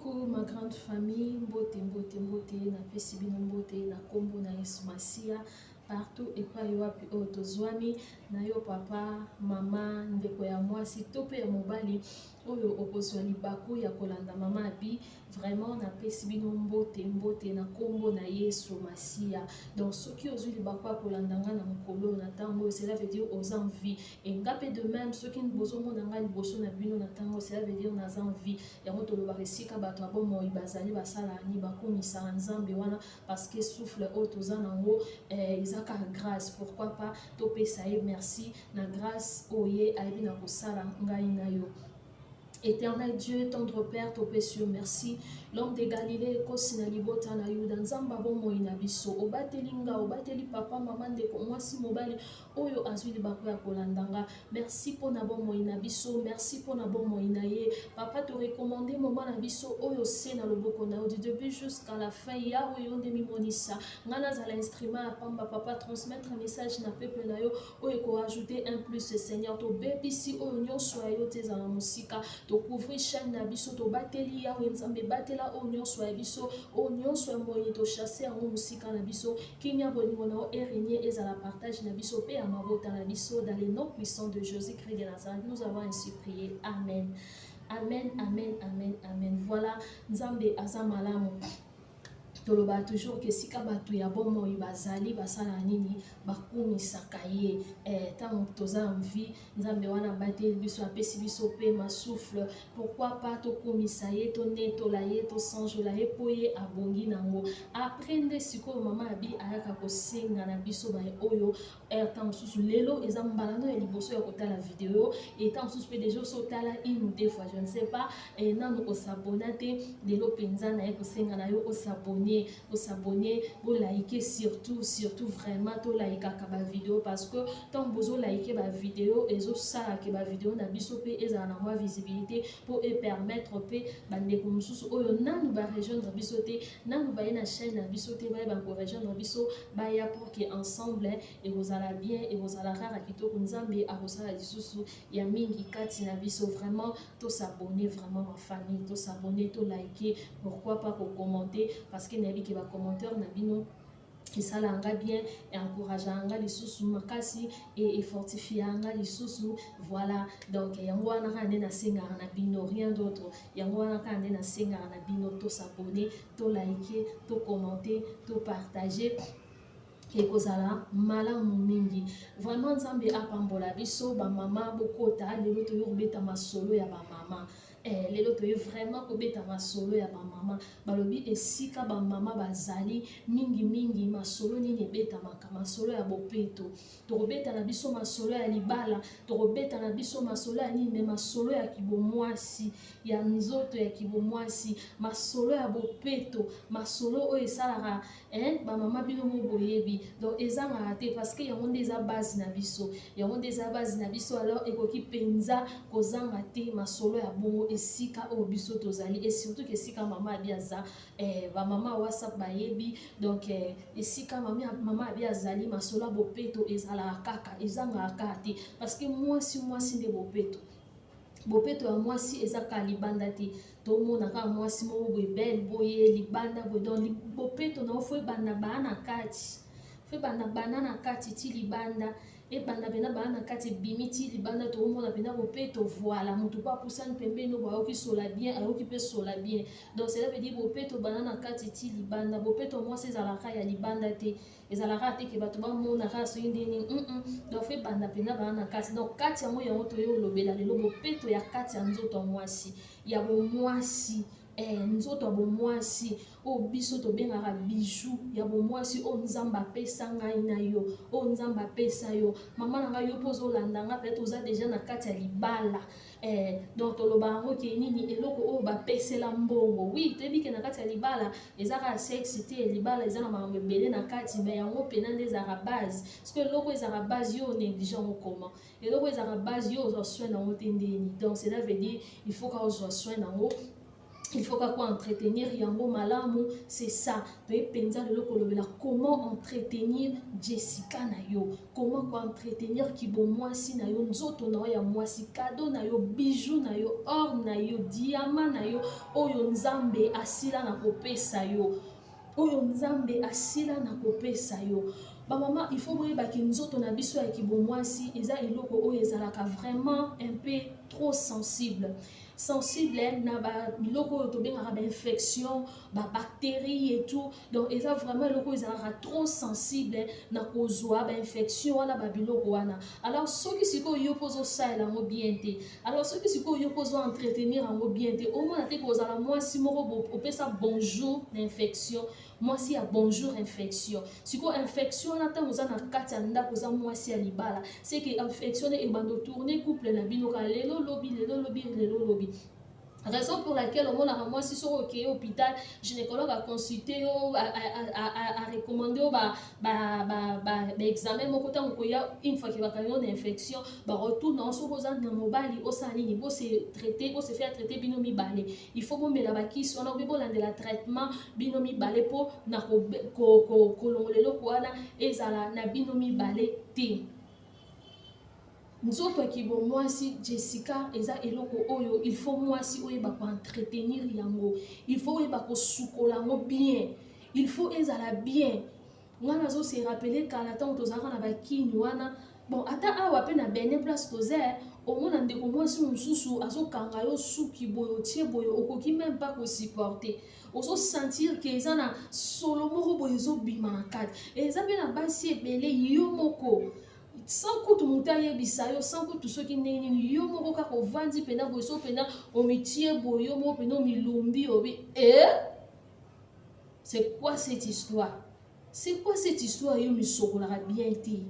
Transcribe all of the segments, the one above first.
coucou ma grande famille, mbote na pesi bino mbote na kombo na Yesu Masia partout et pas yoapi otozwami na yo papa, mama, ndeko ya mwasi to pe ya mobali oyo okozwa libaku ya kolanda mama abi vraiment na pesi bino mbote na kombo na Yesu Masia. Donc soki ozwi libaku ya kolanda nga na mokolo na tango, cela veut dire aux envies et ngape de même soki bozo mona nga liboso na bino na tango, cela veut dire nas envies ya moto lo baresika bato abo bazali basala ni bakomisa nzambe wana parce que souffle o toza nango ezaka grâce, pourquoi pas topesa ye merci na grâce oye aibi na kosala ngai na yo. Éternel Dieu, tendre Père, te précieux merci. L'homme de Galilée, Kosina Libota na Yuda, Nzamba bomo inabiso, Obatelinga, Obateli papa, maman de Komwasi mobali, Oyo azuli bako ya kolandanga. Merci pour na bomo inabiso, merci pour na bomo inaye. Papa te recommandé moment nabiso, Oyo se na loboko na du début jusqu'à la fin, ya Oyo ndemi monisa. Ngana za l'instrument à pamba, papa transmettre un message na peuple na yo, Oyo ko ajouter un plus, Seigneur, to baby si Oyo nyon soyo te za la musika. To couvrir chaîne na biso to bateli ya nzambe batela o nyonso ya biso o nyonso ya moyi to chasser en musika na biso kimia bolingo na o régner et à la partage na biso pe amabota na biso dans le nom puissant de Jésus-Christ de Nazareth. Nous avons ainsi prié. Amen. Amen, amen, amen, amen. Voilà, nzambe azamalamu. Toloba toujours que si kabatu ya bomo ibazali basala nini bakumisaka ye tant toza en vie nzambe wana bate biso apesi biso pe ma souffle, pourquoi pas to komisa ye to netola ye to sanjola ye po ye abongi nango aprende siko mama abi ayaka kosenga na biso ba oyo tant mosusu lelo eza mbalano ya liboso ya kotala video et tant mosusu pe déjà so tala une ou deux fois je ne sais pas nanu osabona te lelo penza na ye kosenga na yo osabona vous s'abonner, vous liker surtout vraiment to like la vidéo parce que tant vous liker la vidéo et zo ça que la vidéo na biso pe eza na moi visibilité pour permettre pe bande comme sous oyo nanu ba rejoindre biso te nanu ba na chaîne na biso te ba ko rejoindre biso ba ya pour que ensemble et vous allez bien et vous allez rare kitoko nzambe a kosala lisusu ya mingi kati na biso vraiment to s'abonner vraiment ma famille to s'abonner to liker pourquoi pas pour commenter parce que nabi ki ba commentaire na bino esala nga bien et encourager nga lisusu makasi et fortifier nga lisusu voilà donc yango wana ka na senga na bino rien d'autre yango wana ka na senga na bino to s'abonner to liker to commenter to partager et kozala malamu mingi vraiment nzambe apambola biso ba mama bokota lelo to yobeta masolo ya ba mama lelo to vraiment kobeta masolo ya ba mama balobi esika ba mama bazali mingi masolo nini beta masolo ya bopeto to kobeta na biso masolo ya libala to kobeta na biso masolo ya nini masolo ya kibomwasi ya nzoto ya kibomwasi masolo ya bopeto masolo o esalaka ba mama bino mo boyebi donc ezanga raté parce que yango ndeza base na biso alors ekoki penza kozanga te masolo ya bongo esika o biso tozali et surtout que esika mama abiaza ba mama WhatsApp bayebi donc esika mama abiazali masolo bopeto ezala kaka ezanga kaka parce que mwasi nde bopeto ya mwasi ezaka libanda te to mona ka mwasi mo boye belle boye libanda boye donc bopeto na ofo banda bana kati fe banda banana kati ti libanda e banda bena bana kati bimiti libanda to mona bena bopeto voilà mutu pa pusani pembeni no baoki sola bien aoki pe sola bien donc cela veut dire bopeto banana kati ti libanda bopeto mwasi ezalaka ya libanda te ezalaka te ke bato bamona ka so ndeni donc fe banda pena bana kati donc kati yango yango to yo lobela lelo bopeto ya kati ya nzoto mwasi ya bomwasi nzoto ya bomwasi o biso tobengaka bijou ya bomwasi o nzambe apesa ngai na yo o nzambe apesa yo mama na ngai yo mpo ozolanda nga peut-être oza déjà na kati ya libala donc toloba yango ke nini eloko oyo bapesela mbongo oui toyebi ke na kati ya libala ezaka sexe te libala eza na makambo ebele na kati mais yango mpena nde ezaka base parce que eloko ezaka base yo négligent okoma eloko ezaka base yo ozwa soin nango te ndeni donc cela veut dire il faut ka ozwa soin nango il faut quoi entretenir yango malamu, c'est ça. Comment entretenir Jessica na yo, comment quoi entretenir kibo mwasi na yo, nzoto na yo ya mwasi, cadeau na yo, bijou na yo, or na yo, diamant na yo, oyo nzambe asila na kopesa yo, oyo nzambe asila na kopesa yo. Ba maman, il faut boyeba ki nzoto na biso ya kibo mwasi eza eloko oyo ezalaka vraiment un peu trop sensible na ba biloko to benga ba infection, ba bactéries et tout. Donc eza vraiment eloko ezalaka trop sensible na kozwa ba infection wana ba biloko wana. Alors soki siko yo pozo sala ngo bien te, alors soki siko yo pozo entretenir ngo bien te, au moins te kozala mwasi moko opesa bonjour na infection, mwasi ya bonjour infection. Siko infection na ta moza na kati ya ndako za mwasi ya libala, c'est que infection e bando tourner couple na bino ka lelo lobi. Raison pour laquelle on a moi si sur ok hôpital gynécologue a consulté a recommandé examen mon côté on koya une fois qu'il va une infection ba retour dans so rozan na mobali o salini bo se traiter bo se faire traiter binomi balé il faut bon mela bakisi on a be bolande la traitement binomi balé po na ko longolelo ko ala ezala na binomi balé te. Nzoto kibo mwasi Jessica eza eloko oyo il faut mwasi oyo ba ko entretenir yango, il faut oyo ba ko sukola ngo bien, il faut ezala bien. Ngana zo se rappeler kala tant tozaka na bakini wana bon ata awa pe na bene place tozer omona ndeko mwasi mususu azokanga yo suki boyo tie boyo okoki même pas ko supporter, oso sentir que eza na solo moko boyo zo bima na kati eza pe na basi ebele yo moko sans kutu muta yebisa yo, sans kutu soki ndenge yo moko kaka ovandi pena boyo so pena omitie boyo moko pena omilumbi obi c'est quoi cette histoire? C'est quoi cette histoire yo misokolaka bien te?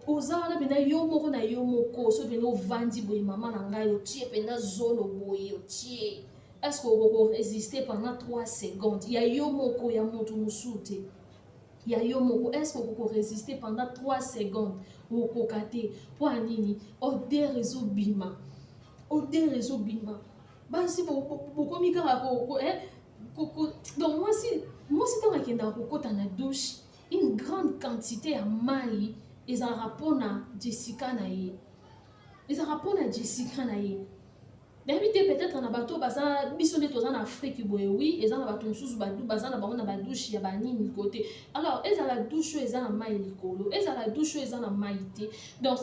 Oza wana pena yo moko na yo moko so pena ovandi boye mama na ngai otie pena zolo boye otie. Est-ce que vous résister pendant 3 secondes? Il y a yo moko ya moto musute. Il y a yo moko, est-ce que vous pouvez résister pendant 3 secondes ou kokate pour anini ode réseau bima basi beaucoup mikara donc moi si tant akenda kokota na douche une grande quantité ya mai eza rapport na Jessica na ye D'habitude peut-être na bato baza biso ne toza na Afrique boye oui eza na bato mususu badu baza na bango na ba douche ya banini côté alors eza la douche eza na mai likolo eza la douche eza na mai te donc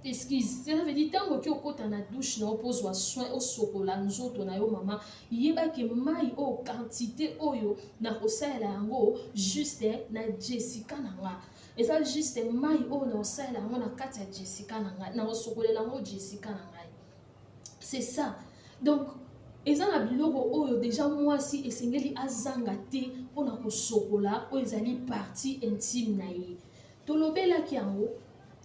excuse ça veut dire tango ki okota na douche na opozwa soin au sokola nzoto na yo mama yeba ke mai o quantité oyo na kosala yango juste na Jessica na nga eza juste mai o na kosala yango na kati ya Jessica na nga na osokolela yango Jessica na nga. C'est ça. Donc, eza na biloko oyo déjà moi si esengeli azanga te pona ko sokola o ezali partie intime na ye. Tolobela ki yango,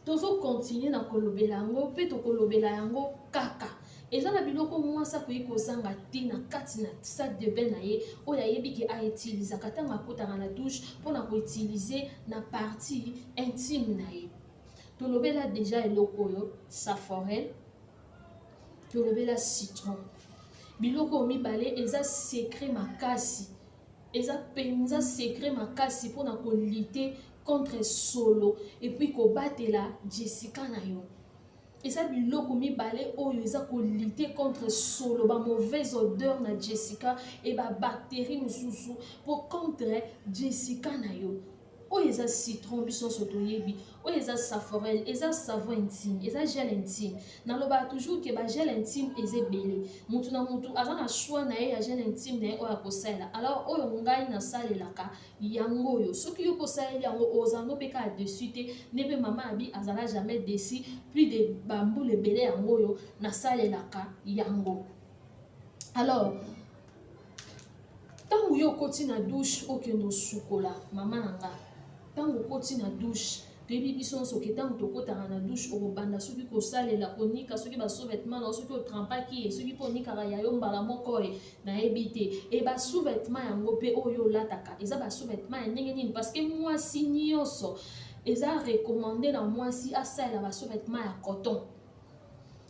tozo continuer na kolobela yango pe to kolobela yango kaka. Eza na biloko moi sa ko ikozanga te na kati na sac de bain na ye o ya yebi ki a utiliser katanga kota na douche pona ko utiliser na partie intime na ye. Tolobela déjà eloko yo saforel tolobela citron biloko mibale eza secret makasi eza penza secret makasi pona ko lutter contre solo et puis ko batela Jessica na yo eza biloko mibale oyo eza ko lutter contre solo ba mauvaise odeur na Jessica et ba bactéries mususu pour contre Jessica na yo oyo eza citron biso soto yebi oyo eza saforel eza savon intime eza gel intime naloba toujours ke ba gel intime eza ebele mutu na mutu aza na choix na ye ya gel intime na ye oyo akosala alors oyo ngai nasalelaka yango oyo soki yo kosalela yango ozango mpe kaka dessus te nebe mama abi azala jamais dessus plus de bambule ebele yango oyo nasalelaka yango. Alors ntango yo okoti na douche okende osukola mama na nga tango okoti na douche toyebi biso nyonso ke ntango tokotaka na douche okobanda soki kosalela konika soki basous-vêtement na soki otrampaki ye soki mpo onikaka ya yo mbala moko ye nayebi te e basous-vêtement yango mpe oyo olataka eza basous-vêtement ya ndenge nini parce que mwasi nyonso eza recommandé na mwasi asalela basous-vêtement ya coton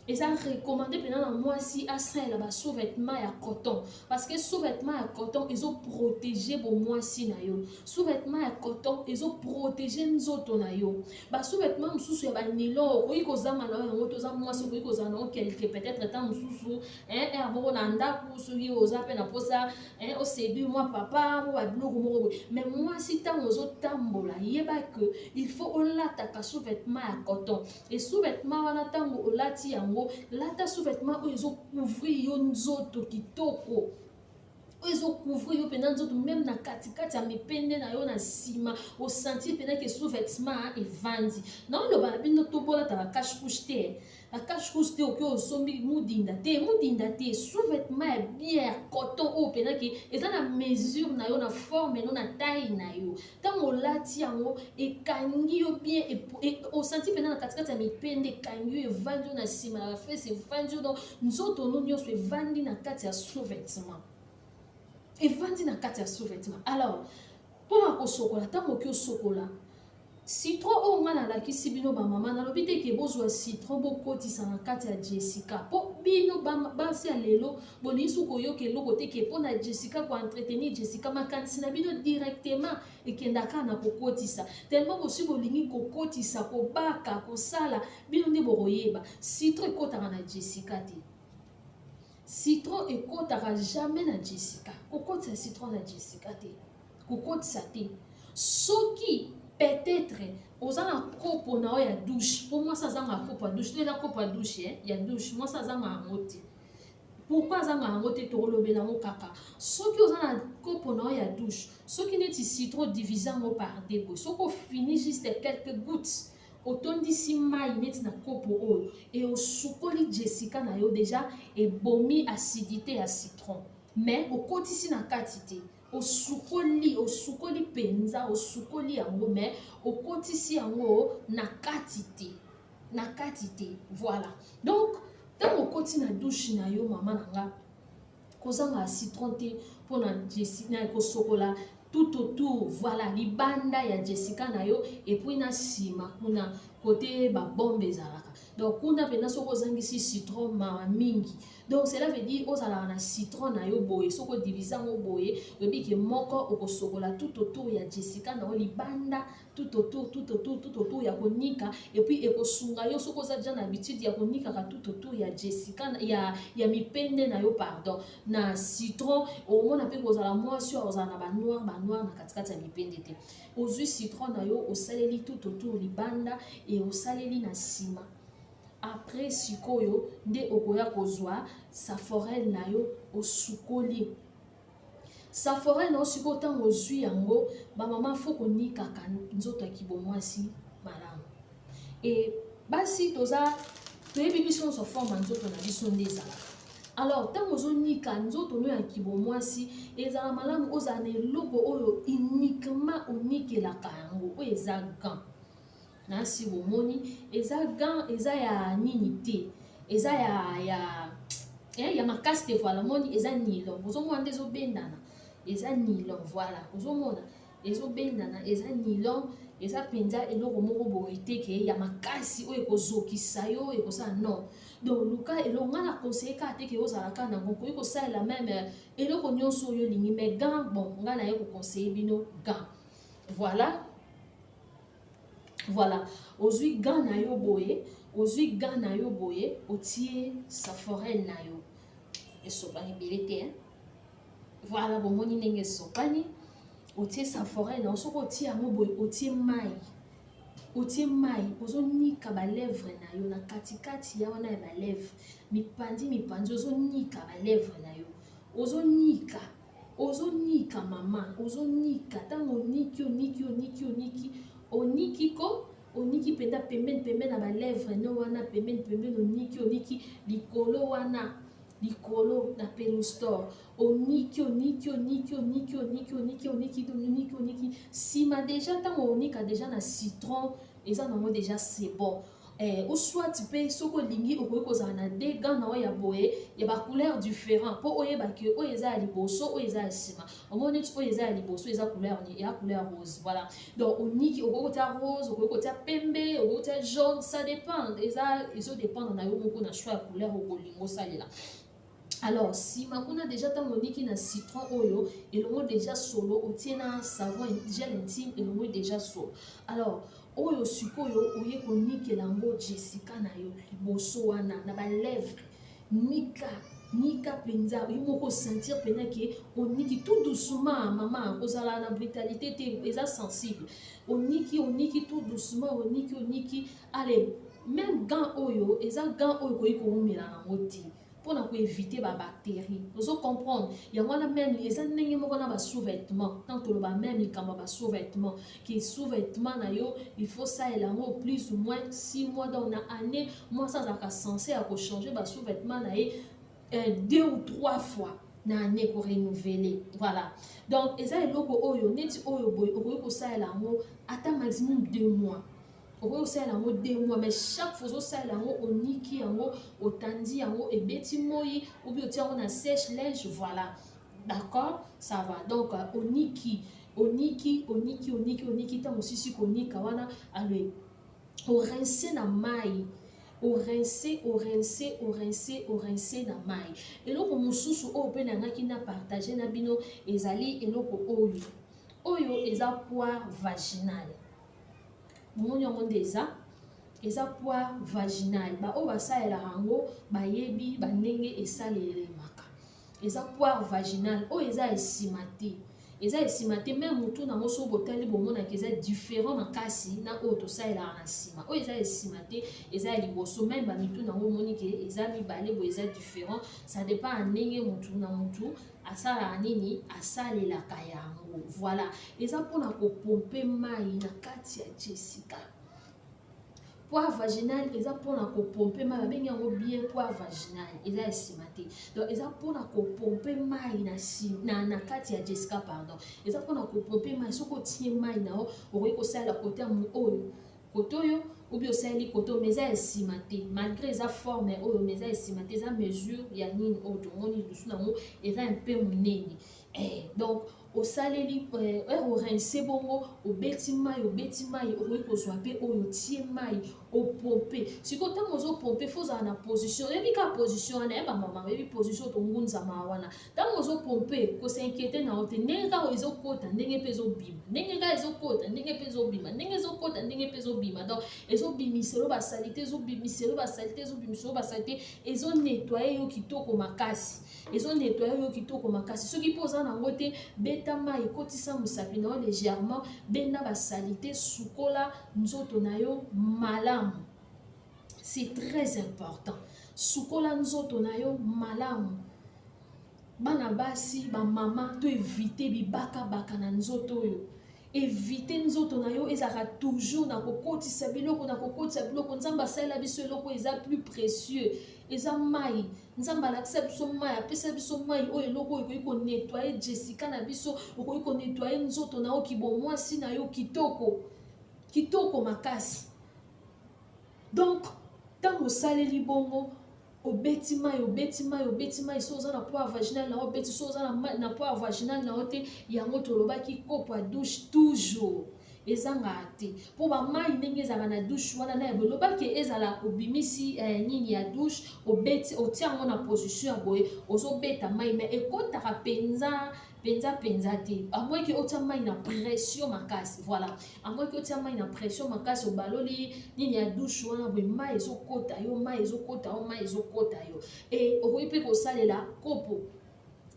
Et ça recommandé pendant moi si à ça là bas sous-vêtements à coton parce que sous-vêtements à coton ils ont protégé pour moi si na yo sous-vêtements à coton ils ont protégé nzoto na yo ba sous-vêtements mususu ya ba nylon oyi kozama na yango toza moi si oyi kozana na quelque peut-être temps mususu et aboko na ndako soki oza pe na posa au séduire moi papa moi ba biloko moko mais moi si temps ozo tambola yeba que il faut olata ka sous-vêtements à coton et sous-vêtements wana tango olati yango lata sous-vêtements oyo ezocouvrir yo nzoto kitoko oyo ezocouvrir yo mpena nzoto même na katikati ya mipende na yo na nsima osentir mpena ke sous-vêtement evandi naoloba na bino tobolata bacache couche te bacache couche te oki osombi mudinda te sous-vêtement ya bien ya coton oyo mpena ke eza na mesure na yo na forme no na taille na yo ntango olati yango ekangi yo bien osentir mpena na katikati ya mipende ekangi yo evandi yo na nsima na bafese evandi yo donc nzoto no nyonso evandi na kati ya sous-vêtement evandi na kati ya sous-vêtement alors mpona kosokola ntango oki osokola citron oyo nga nalakisi bino bamama nalobi te ke bozwa citron bokotisa na kati ya jessica mpo bino basi ya lelo bolingi soki koyoka eloko te ke mpo na jessica koentretenir jessica makanisi na bino directement ekendaka na kokotisa tellement bosi bolingi kokotisa kobaka kosala bino nde bokoyeba citron ekotaka na jessica te citron ekotaka jamais na jessica kokotisa citron na jessica te kokotisa te soki peut-être oza na kopo na oyo ya douche mpo mwasi azanga ya kopo ya douche to eza kopo ya douche ya douche mwasi azanga yango te pourkui azanga yango te tokolobela yango kaka soki oza na kopo na oyo ya douche soki neti citron divise yango par deux boye soki ofini juste quelques gouttes otondisi mai neti na kopo oyo e osukoli jessica na yo deja ebomi acidité ya citron mais okotisi na kati te osukoli penza osukoli yango mais okotisi yango na kati te voilà donc ntango okoti na douche na yo mama na nga kozanga ya citron te mpona jessica kosokola tout autour voilà libanda ya jessica na yo epuis na nsima kuna kote babombe ezalaka donc kuna mpena soki ozangisi citron mawa mingi donc cela veut dire ozalaka na citron na yo boye soki odivise yango boye oyebi ke moko okosokola tout autour ya jessica na yo libanda tout autour ya konika epuis ekosunga yo soki oza deja na habitude ya konikaka tout autour ya jessica ya mipende na yo pardon na citron omona mpe kozala mwasi oyo ozala na banoir na katikati ya mipende te ozwi citron na yo osaleli tout autour libanda e osaleli na nsima après sikoyo nde okoya kozwa saforel na yo osukoli saforel na yo sikoyo ntango ozwi yango bamama fo konikaka nzoto ya kibomwasi malamu e basi toyebi biso nyonso forme nzoto na biso nde ezalaka alors ntango ozonika nzoto no ya kibomwasi ezala malamu ozala na eloko oyo uniquement onikelaka yango oyo eza gant nasi bomoni eza gant eza ya nini te eza ya makasi te voilà moni eza nylon ozomona nde ezobendana eza nylon voilà ozomona ezobendana eza nylon eza mpenza eloko moko boye te ke ya makasi oyo ekozokisa yo ekosala non donc luka eloko nga na conseille kaka te ke ozala kaka nango koki kosalela meme eloko nyonso oyo olingi mais gant bon nga naye koconseille bino gant voilà ozwi gant na yo boye otie saforel na yo esopani ebele te voilà bomoni ndenge esopani otie saforel na yo soki otie yango boye otie mai ozonika balèvre na yo na katikati ya wana ya balèvre mipandi ozonika balèvre na yo ozonika mama ozonika ntango oniki mpenza pembeni na balèvre no wana pembeni oniki likolo wana likolo na pelustor oniki nsima deja ntango onika deja na citron eza nango deja c'est bon ou soit tu peux soko lingi okoki kozala na deux gants na ya boye ya ba couleur différent po oyeba ke oyo eza ya liboso oyo eza ya nsima omoni neti oyo eza ya liboso eza couleur rose. Voilà, donc oniki okoki kotia rose, okoki kotia pembe, okoki kotia jaune, ça dépend, ezodépendre na yo moko na choix ya couleur okolinga osalela. Alors si makuna déjà ntango oniki na citron oyo elongo déjà solo otie na savon gel intime elongo déjà solo. Alors oyo sikoyo oye konikela yango Jessica na yo liboso wana na balèvre nika penza oye moko sentir pena ke oniki tout doucement mama kozala na brutalité te eza sensible oniki tout doucement oniki allez même gant oyo eza gant oyo koyi koumela nango te pour éviter ba bactéries. Vous comprendre il y a même les années moko na ba sous-vêtements quand on va même les kamba ba sous-vêtements qui sous-vêtements na yo il faut ça et là plus ou moins 6 mois dans une année moi ça ça censé à changer ba sous-vêtements na 2 ou 3 fois na année pour renouveler. Voilà, donc eza eloko oyo neti oyo boy okoki kosala yango ata maximum 2 mois. Okoki kosala yango 2 mois, mais chaque fois osala yango oniki yango otandi yango ebeti moi ou bien otia yango na sèche linge. Voilà, d'accord, ça va. Donc oniki ntango osisi konika wana ale orince na mai orince na mai. Eloko mosusu oyo mpe nangaki na partage na bino ezali eloko oyo eza poire vaginal. Moni yango ndeza eza poire vaginal ba oyo basalela yango bayebi bandenge esalelemaka. Eza poire vaginal oyo eza esima te même mutu nango so botali bomonaka eza différent makasi na oyo tosalelaka na nsima. Oyo eza esima te eza ya liboso même bamitu nango omoni ke eza mibale boye eza différent, ça dépend ya ndenge mutu na mutu asalaka nini asalelaka yango. Voilà, eza mpona kopompe mai na kati ya Jessica. Poire vaginal eza mpona kopompe mai babengi yango bien poire vaginal eza esima te. Donc eza mpona kopompe mai na kati ya Jessica pardon. Eza mpona kopompe mai soki otie mai na yo okoki kosalela kote oyo ou bien osali kote mais eza esima te malgré eza forme oyo mais eza esima te eza mesure ya nini oyo tomoni lidusu nango eza un peu monene. Donc osaleli orince bongo obeti mai okoki kozwa mpe oyo tie mai opompe sikoyo ntango ozopompe fo ozala na position oyebi kaka position wana yeba mama oyebi position tongunzama wana ntango ozopompe kosinquiete na yo te ndenge kaka ezokota ndenge mpe ezobima ndenge kaka ezokota ndenge mpe ezobima ndenge ezokota ndenge mpe ezobima. Donc ezobimiselo basalite ezonettoye yo kitoko makasi soki mpo oza nango te beta mai ekotisa mosapi na yo légèrement benda basalite sukola nzoto na yo malamu. C'est très important, sukola nzoto na yo malamu. Bana basi bamama to éviter bibaka na nzoto oyo éviter nzoto na yo ezaka toujours na kokotisa biloko nzambe asalela biso eloko eza plus précieux eza mai. Nzambe alakisa biso mai apesa biso mai oyo eloko oyo ekoki konettoye Jessica na biso okoki konettoye nzoto na yo kibomwasi na yo kitoko makasi. Donc ntango osaleli bongo obeti mai so oza na poire vaginal na obeti so oza na poire vaginal na yo te yango tolobaki kopo ya douche toujours ezanga te po bamai ndenge ezalaka na douche wana na bolobaki ezala obimisi nini ya douche obeti otia yango na position ya boye ozobeta mai mais ekotaka penza te amoyeki otia mai na pression makasi. Voilà, amoyeki otia mai na pression makasi obaloli nini ya douche wana boye mai ezokota yo et okoki mpe kosalela kopo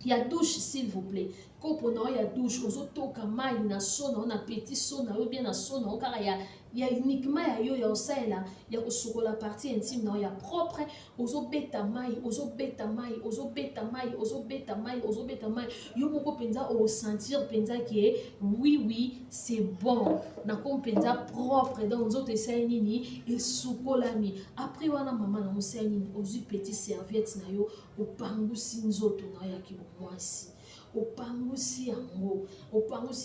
ya douche s'il vous plaît. Kopo na ya douche ozotoka mai na so na na petit so na yo bien na so na kaka ya uniquement ya yo ya osalela ya kosukola partie intime na ya propre ozobeta mai yo moko penza o sentir penza que oui c'est bon na ko penza propre donc nzoto esali nini esukolami. Après wana mama na osali nini ozwi petit serviette na yo opangusi nzoto na ya kibomwasi opangusi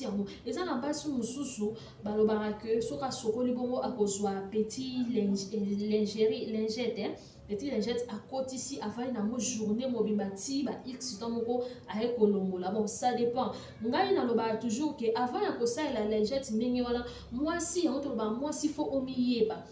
yango eza na basi mosusu balobaka ke soki asokoli bongo akozwa petit lingette petit lingette akotisi avali nango journée mobimba ti ba x temps moko aye kolongola. Bon, ça dépend. Ngai nalobaka toujours que avant ya kosalela lingette ndenge wana mwasi yango toloba mwasi fo omiyeba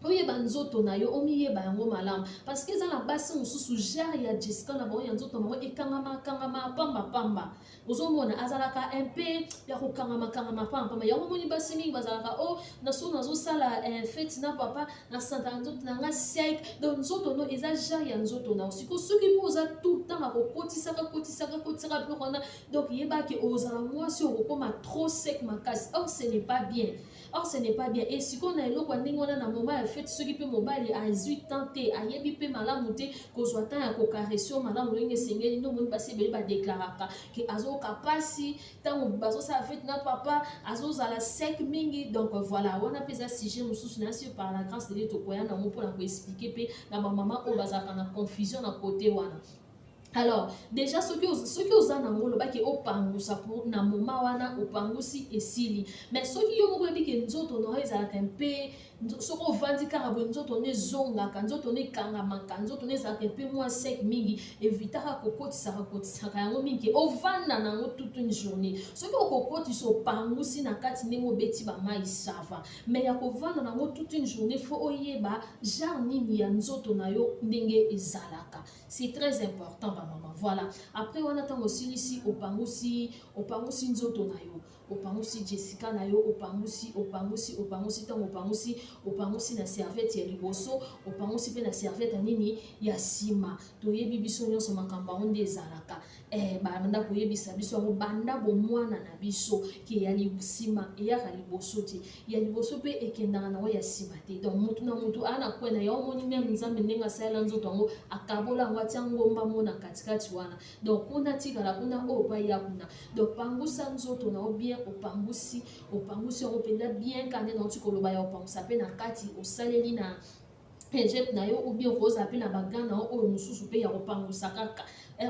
oyeba nzoto na yo omiyeba yango malamu parce que eza na basi mosusu genre ya Jessica na bango ya nzoto nango ekangama pamba ozomona azalaka un peu ya kokangama pamba yango moni basi mingi bazalaka o nazosala fete na papa na santa nzoto na nga sec donc nzoto no eza genre ya nzoto na osiko soki mpo oza tout le temps akokotisaka biloko wana donc yebaki ozala mwasi okokoma trop sec makasi. Or ce n'est pas bien. Et si on a eloko ndenge wana na moment ya fete soki pe mobali a 18 ans te ayebi pe malamu te kozwa temps ya kokaresio malamu ndenge esengeli no moni basi ebele badeklaraka ke azoyoka pasi ntango bazosala fete na papa azozala sec mingi. Donc voilà wana mpe eza sujet mosusu nasi par la grâce de Dieu tokoya nango mpona koexplike mpe na bamama oyo bazalaka na confusion na kote wana. Alors déjà soki oza nango lobaki opangusa pour na moma wana opangusi esili mais soki yo moko yebi ke nzoto no ezalaka mpe soki ovandi kaka boye nzoto no ezongaka nzoto no ekangamaka nzoto no ezalaka mpe mwa sec mingi evitaka kokotisaka yango mingi ovanda nango toute une journée. Soki okokotisa opangusi na kati ndenge obeti bamai sava mais ya kovanda nango toute une journée fo oyeba genre nini ya nzoto na yo ndenge ezalaka. C'est très important maman. Voilà. Après on attend aussi ici opangusi nzoto na yo. Opangusi Jessica na yo opangusi tango opangusi na serviette ya liboso opangusi pe na serviette nini ya sima. Toyebi biso nyonso makamba onde ezalaka. Banda koyebisa biso ngo banda bo mwana na biso ke ya sima eyaka liboso te. Ya liboso pe ekendanga na ya sima te. Donc mutu na mutu ana kwena ya omoni même nzambe ndenga sala nzoto ngo akabola ngwati ngomba mona katikati wana. Donc kuna tikala kuna oba ya kuna. Donc pangusa nzoto na obien opangusi yango penda bien kande na tikoloba ya opangusa pe na kati osaleli na Egypte na yo ou bien okoza pe na bagana oyo mususu pe ya opangusa kaka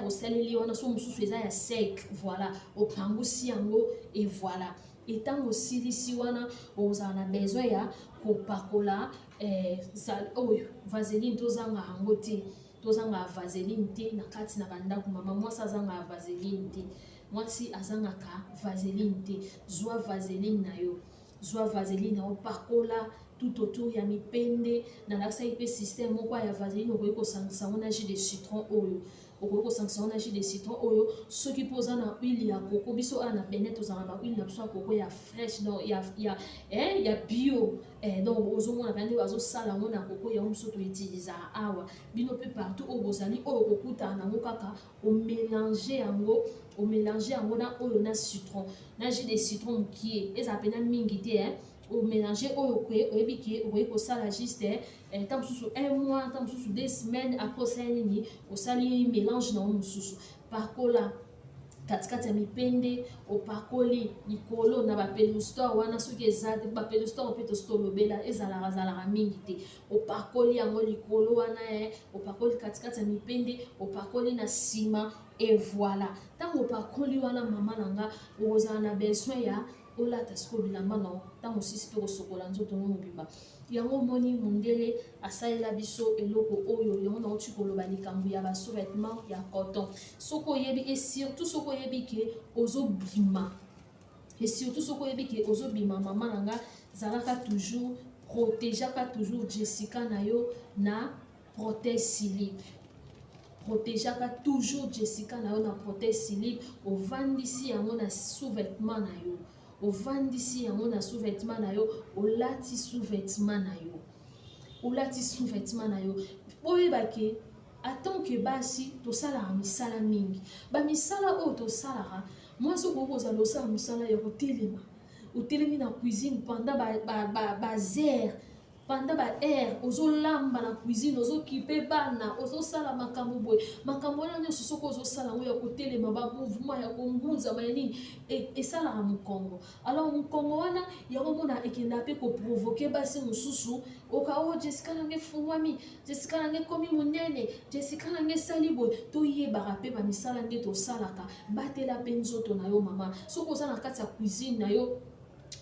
osaleli wana so mususu eza ya sec. Voilà opangusi yango et voilà. Etango silisi wana ozala na besoin ya kopakola oyo vaseline tozanga yango te tozanga vaseline te na kati na bandako mama mwasi azanga vaseline te mwasi azangaka vaseline te zwa vaseline na yo pakola tout autour ya mipende na lakisa ipe système moko ya vaseline okoki kosangisa ngo na jus de citron oyo soki poza na huile ya coco biso ana benet ozanga ba huile na biso ya coco ya fresh donc ya bio donc ozomona bande bazosala ngo na coco ya biso to utiliser awa bino pe partout au bozali oyo kokuta nango kaka o mélanger yango na oyo na citron na jus de citron mokie eza pena mingi te au mélanger oyo oyebi ke okoki kosala juste tant mosusu 1 mois tant mosusu 2 semaines après osala nini osali mélange na mosusu pakola katikati ya mipende opakoli likolo na bapelustore wana soki eza te bapelustore mpe tositolobela ezalaka mingi te opakoli yango likolo wana opakoli katikati ya mipende opakoli na nsima et voilà ntango opakoli wana mama na nga okozala na besoin ya olata siko bilamba na ntango osisi mpe kosokola nzoto no mobimba yango moni mondele asalela biso eloko oyo yango na oti koloba likambo ya basous-vêtements ya coton soko oyebi et surtout soko oyebi ke ozobima mama na nga zalaka toujours protégeaka toujours Jessica na yo na protège slip ovandisi yango na sous-vêtements na yo olati sous-vêtements na yo oyebake attend que basi tosalaka misala mingi bamisala oyo tosalaka mwasi okoki kozala osala misala ya kotelema otelemi na cuisine pendant bazere pendant ba air ozolamba na cuisine ozokipe bana ozosala makambo boye makambo wana nyonso soki ozosala ngo ya kotelema bamouvement ya kongunzama ya nini esalaka mokongo. Alors mokongo wana yango mona ekenda mpe koprovoke basi mosusu oka Jessica nange fungwami, Jessica nange komi monene, Jessica nange esali boye. Toyebaka mpe bamisala nde tosalaka batela mpe nzoto na yo mama. Soki oza na kati ya cuisine na yo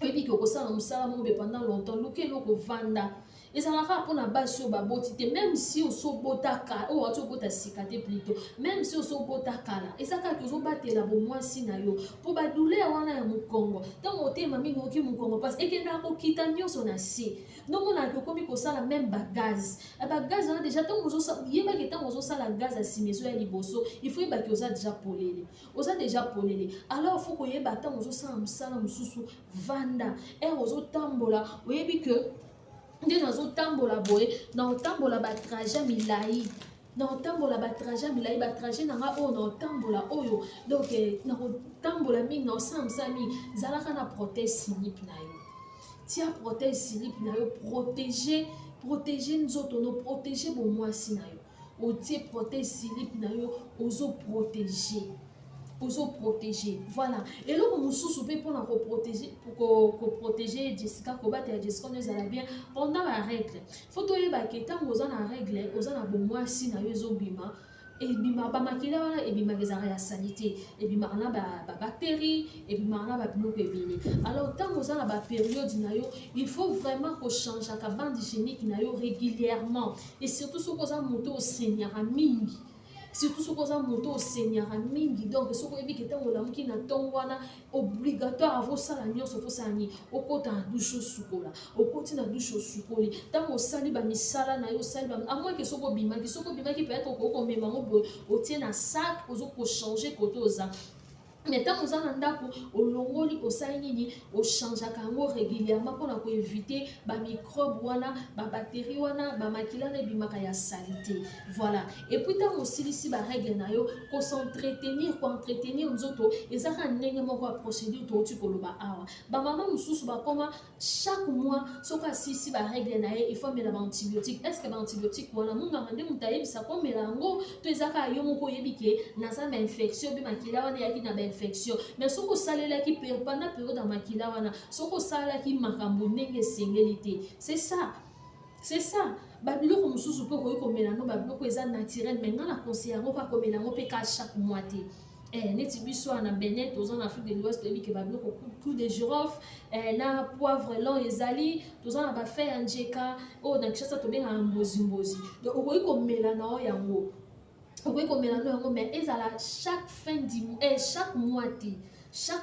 oyebi ke okosala mosala moko be pendant longtemps luka eloko vanda ezalaka mpona basi oyo baboti te. Même si osobota kala oyo ati obota sika te plutôt, même si osobota kala eza kaka ozobatela bomwasi na yo mpo badouleur wana ya mokongo ntango otema mingi oki mokongo mpasi ekendaka kokita nyonso na se ndomonaki okomi kosala même bagaz bagaz wana deja ntango yebaki ntango ozosala gaz ya nsima ezo ya liboso ifo yebaki oza deja polele alors fo koyeba ntango ozosala mosala mosusu vanda ere ozotambola oyebi ke nde nazotambola boye na otambola batrajet milai na otambola batrajet milai batrajet nanga oyo na otambola oyo donc na kotambola mingi na osala mosala mingi zalaka na protège slip na yo tia protège slip na yo protège nzoto no protège bomwasi na yo otie protège slip na yo ozoprotège voilà eloko mosusu mpe mpona koprotège Jessica kobatela Jessica oyo ezala bien pendant ba règle fo toyebake ntango oza na règle oza na bomwasi na yo ezobima ebima bamakila wana ebimaka ezalaka ya salite ebimaka na babactérie ebimaka na babiloko ebele. Alors ntango oza na bapériode na yo il faut vraiment kochangeaka bande hygiénique na yo régulièrement et surtout soki oza moto osenyaka mingi surtout soki oza moto osenyaka mingi donc soki oyebi ke ntango olamuki na ntongo wana obligatoire avosala nyonso fosala nini okota na dushe osukola okoti na dushe osukoli ntango osali bamisala na yo osali amoike soki obimaki peut-être okomema ngo boye otie na sac ozokochange kote oza mais ntango oza na ndako olongoli osali nini ochangeaka yango régulièrement mpona koevite bamicrobe wana babactérie wana bamakila wana ebimaka ya salite voilà et puis ntango osilisi barègle na yo koentretenir nzoto ezaka ndenge moko ya procédure touti koloba awa bamama mosusu bakoma chaque mois soki asilisi barègle na ye il faut amela baantibiotique est ce que baantibiotique wana monganga nde moto ayebisa komela yango to ezaka yo moko oyebi ke naza bainfection mpe makila wana eyaki na infection mais soki osalelaki pendant période ya makila wana soki osalelaki makambo ndenge esengeli te c'est ça babiloko mosusu mpe okoki komela yango babiloko eza naturel mais nga na conseil yango kaka komela yango mpe ka chaque mois te neti biso wana Benin toza na Afrique de l'Ouest toyebi ke babiloko clou de girofle na poivre long ezali toza na bafeuille ya njeka oyo na Kinshasa tobengaka mbozimbozi donc okoki komela na oyo yango okoki komela no yango mais ezala chaque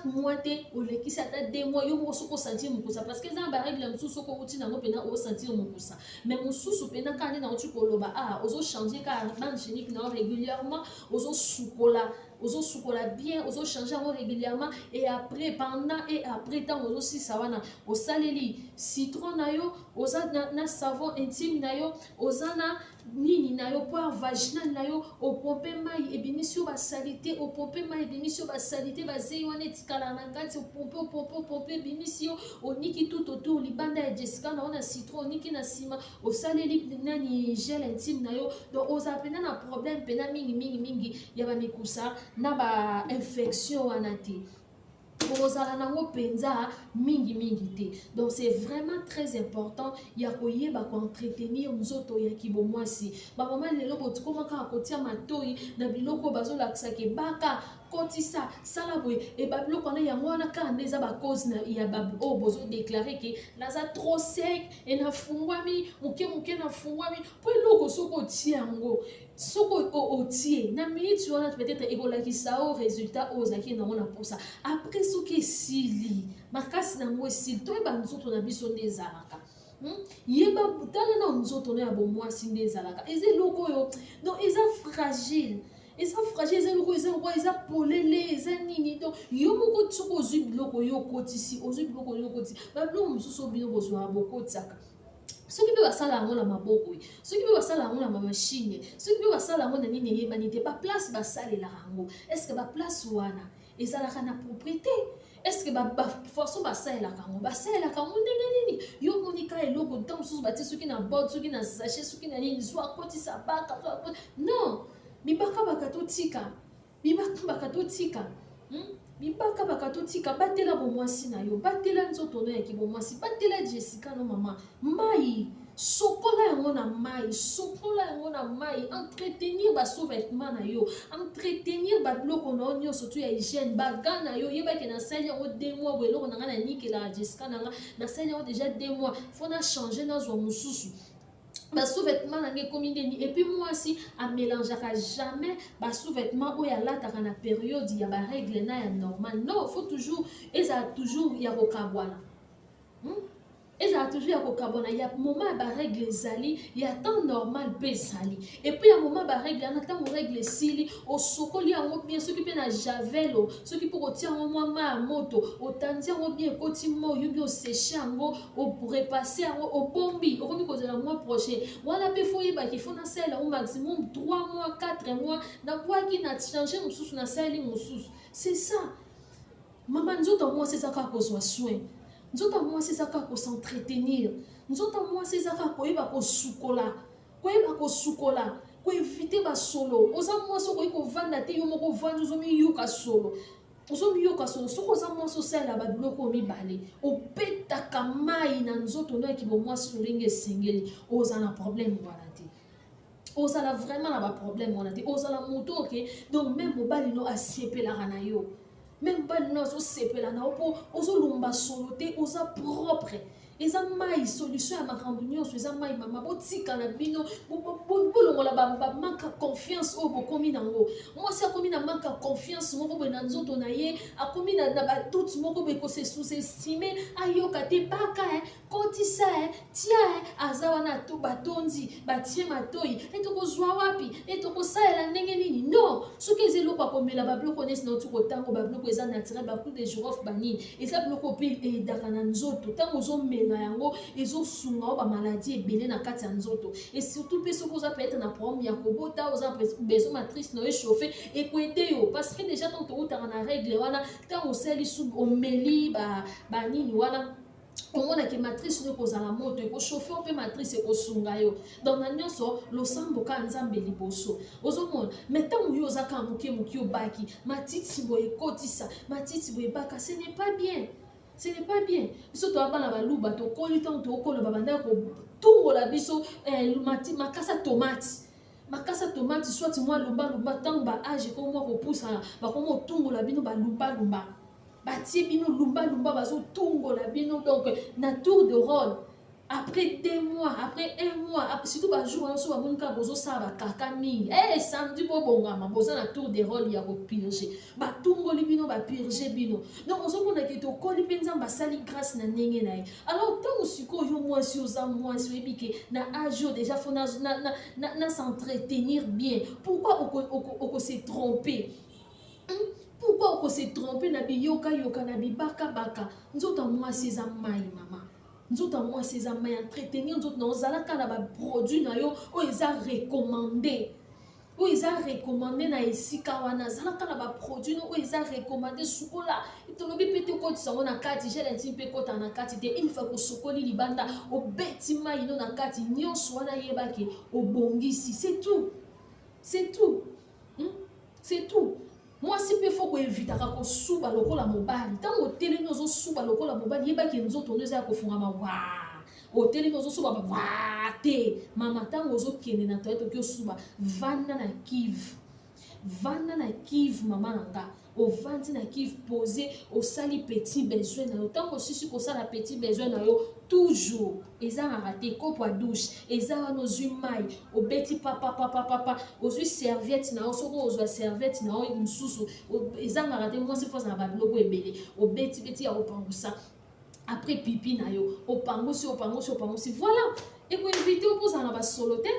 mois te olekisi ata 2 mois yo moko soki osentir mokusa parce que eza na barègle mosusu soki outi nango mpena osentir mokusa mais mosusu mpena kaka nde nauti koloba ozochange kaka bande hygiénique na yo régulièrement ozosukola bien ozochange yango régulièrement et après pendant et après ntango ozosisa wana osaleli citron na yo oza na savon intime na yo oza na nini na yo poire vaginal na yo opompe mai ebimisi yo basalite opompe mai ebimisi yo basalite bazei wana etikala na kati opompe ebimisi yo oniki tout autour libanda ya Jessica na wana citron oniki na nsima osaleli nani gel intime na yo donc oza pena na problème pena mingi ya bamikusa na bainfection wana te ozala nango penza mingi te donc c'est vraiment très important ya koyeba koentretenir nzoto ya kibomwasi bamama lelo botikomaka kotia matoi na biloko bazolakisake baka kotisa sala boye e babiloko wana yango wana kaka nde eza bacause ya oyo bozodéclare ke naza trop sec e nafungwami moke nafungwami mpo eloko soki otie yango soki otie na minute wana peut-être ekolakisa o résultat oyo ozalaki nango na posa après soki esili makasi nango esili toyeba nzoto na biso nde ezalaka yeba tala na nzoto na ya bomwasi nde ezalaka eza eloko oyo donc eza fragile eza polele eza nini donc yo moko soki ozwi biloko yo okotisi babiloko mosusu bino bozwaka bokotisaka soki mpe basala yango na maboko soki mpe basala yango na bamashine soki mpe basala yango na nini eyebani te baplace basalelaka yango estce baplace wana ezalaka na propriété. Est-ce que façon basalelaka yango ndenge nini yo monika eloko ntango mosusu batie soki na bord soki na sachet soki na nini so akotisa baka non mibaka bakatotika mibaka bakatotika batela bomwasi na yo batela nzoto no yaki bomwasi batela Jessica no mama mai sokola yango na mai entretenir sous-vêtement na yo entretenir biloko na yo nyonso tu ya hygiène baga na yo yebaki nasali yango 2 mois bo eloko na nga na nikela Jessica na nga nasali yango déjà 2 mois faut na changer nazwa mosusu sous-vêtement na nge komi ndeni et puis moi aussi a mélangeaka jamais sous-vêtement oyo alataka na période ya règle na ya normal non faut toujours eza toujours ya kokabwana ezala toujours ya kokabona ya moment ya règle ezali ya temps normal pe ezali et puis ya moment ya règle ana ntango règle esili osokoli yango bien soki mpe na javelo soki mpo kotia yango mwa ma ya moto otandi yango bien ekoti mo oyobi oseche yango orepasse yango obombi okomi kozala mois prochain wana mpe fo oyebaki fo nasalela yango maximum 3 mois 4 mois nabwaki na change mosusu nasaleli mosusu c'est ça mama nzoto mwasi ezaka kozwa soin nzoto mwasi ezaka s'entretenir nzoto mwasi ezaka koyeba kosukola koevite basolo oza mwasi okoki kovanda te yo moko ovandi ozomiyoka solo soki oza mwasi osalela babiloko mibale opetaka mai na nzoto no yaki bomwasi lolenge esengeli oza na problème wana te ozala vraiment na baproblème wana te ozala moto oke donc même mobali no asepelaka na yo même pas non osepela na opo ozolumba solo te oza propre eza mai solution ya makambo nyonso eza mai mama botika na bino bolongola bamanka confiance oyo bokomi nango mwasi akomi na manka confiance moko boye na nzoto na ye akomi na badoute moko boye kose sous-estime ayoka te baka kotisa tia aza wana to batondi batie matoi etokozwa wapi etokosalela ndenge nini non soki eza eloko akomela babiloko nesi na otuko ntango babiloko eza naturel bacoup de girofle banini eza biloko mpe eyedaka na nzoto ntango ozomela yango ezosunga o bamaladi ebele na kati ya nzoto et surtout mpe soki oza peut-être na problème ya kobota oza besoin matrice na échauffe ekoede yo parce que déjà ntango tokutaka na règle wana ntango osali su omeli banini wana omonaki matrice no ekozala moto ekochauffe mpe matrice ekosunga yo donc na nyonso losamboka ya nzambe liboso ozomona mais ntango yo ozaka moke obaki matiti boye ekotisa matiti boye ebaka ce n'est pas bien biso toabana baluba tokoli ntango tokokola babandaka kotungola biso makasa tomate soit mwa lumbalumba ntango baage ekomwa kopusa bakoma otungola bino balumbalumba batie bino lumbalumba bazotungola bino donc na tour de rôle après 2 mois après 1 mois surtout bajour wana so bamoni kaka bozosala bakaka mingi samedi bobongama boza na tour de rôle ya kopurge batungoli bino bapurge bino donc ozomonaki tokoli mpe nzambe asali grâce na ndenge na ye alors ntango sikoyo yo mwasi oza mwasi oyebi ke na age oyo déjà fo na s'entretenir bien pourquoi okose tromper pourquoi okose tromper na biyoka na bibaka nzoto mwasi eza mai mama nzoto mwasi eza mai entretenir nzoto na ozalaka na baproduit na yo oyo eza recommandé na esika wana azalaka na baproduit no oyo eza recommandé sukola tolobi mpe te okotisa yango na kati gele ntimi mpe ekota na kati te une fois kosokoli libanda obeti mai no na kati nyonso wana yebaki obongisi c'est tout mwasi mpe fo koevitaka kosuba lokola mobali ntango otelemi ozosuba lokola mobali yebaki nzoto ndo eza ya kofungama wa otelemi ozosuba wa te mama ntango ozokende na toilette oki osuba vanda na kive mama na nga ovandi na kive posé osali petit besoin na yo ntango osisi kosala petit besoin na yo toujours ezalaka te kopo ya douche eza wana ozwi mai obeti papa ozwi serviette na yo soki ozwa serviette na yo mosusu ezangaka te mwasi fo azala babiloko ebele obeti ya kopangusa après pipi na yo opangusi voilà ekoevite okozala na basolo te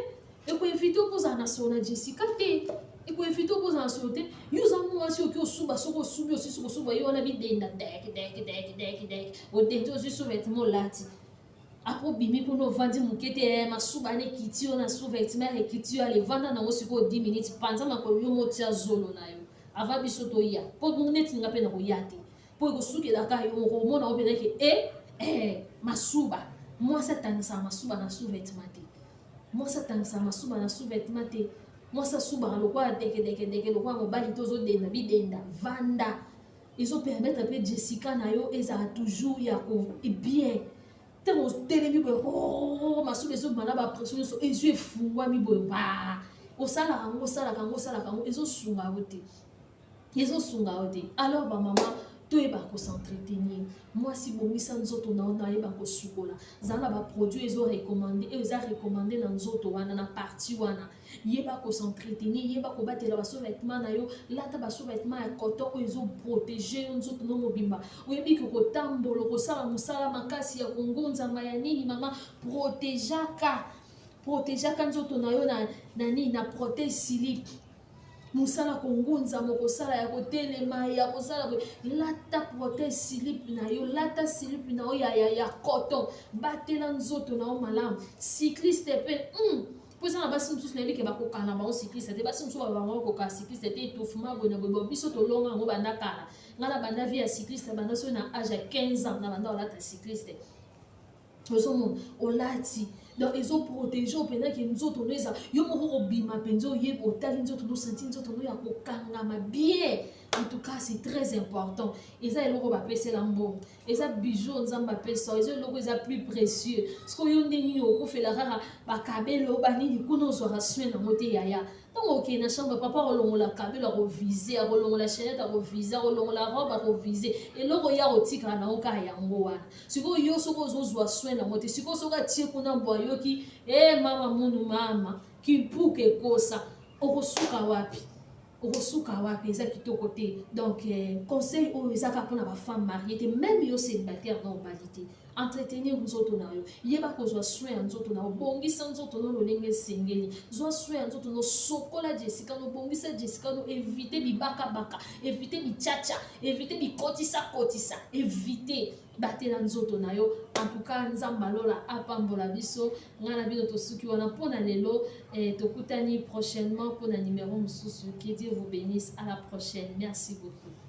ekoevite okozala na solo na Jessica te ekoevite okozala na solo te yo oza mwasi oki osuba soki osubi osisi kosuba yo wana bidenda dek odende ozwi sous-vêtement olati apres bimi mpona ovandi moke te masuba na ekiti yo na sous-vêtement ekiti yo alevanda nango sikoyo 10 minutes panza makolo yo motia zolo na yo avant biso toya po neti nga pe na koya te po ekosukelaka yo okomona o mpenza ke masuba mwasi atangisaka masuba na sous-vêtement te mwasi atangisaka masuba na sous-vêtement te mwasi asubaka lokola dekedeke lokola mobali to ozodenda bidenda vanda ezopermettre mpe Jessica na yo ezala toujours ya bien ntango otelemi boye masuba ezobanda bapression nyonso ezo efungwami boye ba osalaka yango ezosunga yo te alors bamama toyeba s'entretenir mwasi bongisa nzoto na yo nayeba kosukola zala na baproduit eza recommandé na nzoto wana na parti wana yeba s'entretenir yeba kobatela basous-vêtement na yo lata basous-vêtement ya coton oyo ezoprotege yo nzoto no mobimba oyebi kotambola kosala mosala makasi ya kongonzama ya nini mama protegeaka nzoto na yo na nini na protège slip musala kongunzama kosala ya kotelema ya kosala lata protège slip na yo lata slip na yo ya coton batela nzoto na yo malamu cycliste pe po eza na basi mosusu nayebi ke bakokala na bango cycliste te basi mosusu babango bakokaa cycliste te étouffement boye na boye biso tolonga yango banda kala nga na banda vie ya cycliste banda soki na age ya 15 ans na banda olata cycliste ozomona olati donc ezoprotege opendaki nzoto no eza yo moko kobima mpenza oyeba otali nzoto no senti nzoto no ya kokangama bien en tout cas c'est très important eza eloko bapesela mbongo eza bijou nzambe apesa eza eloko eza plus précieux soki oyo nde nini okofela kaka bakabelo banini kuna ozwaka soin nango te yaya ntango okei na chambre papa akolongola kabelo akovise akolongola chainette akovise akolongola robe akovise eloko ya kotikala nango kaka yango wana sikoyo yo soki ozozwa soin nango te sikoyo soki atie kuna mbo ayoki mama munu mama kipuka ekosa okosuka wapi eza kitoko te donc conseil oyo eza kaka mpona bafemme marie te même yo célibataire na obali te entretenir nzoto na yo yeba kozwa soin ya nzoto na yo bongisa nzoto no lolenge esengeli zwa soin ya nzoto no sokola Jessica no bongisa Jessica no évite bibakabaka évite bichacha évite bikotisa évite batela nzoto na yo en tout cas nzambe alola apambola biso nga na bino tosuki wana mpona lelo tokutani prochainement mpona numéro mosusu que Dieu vous bénisse à la prochaine merci beaucoup.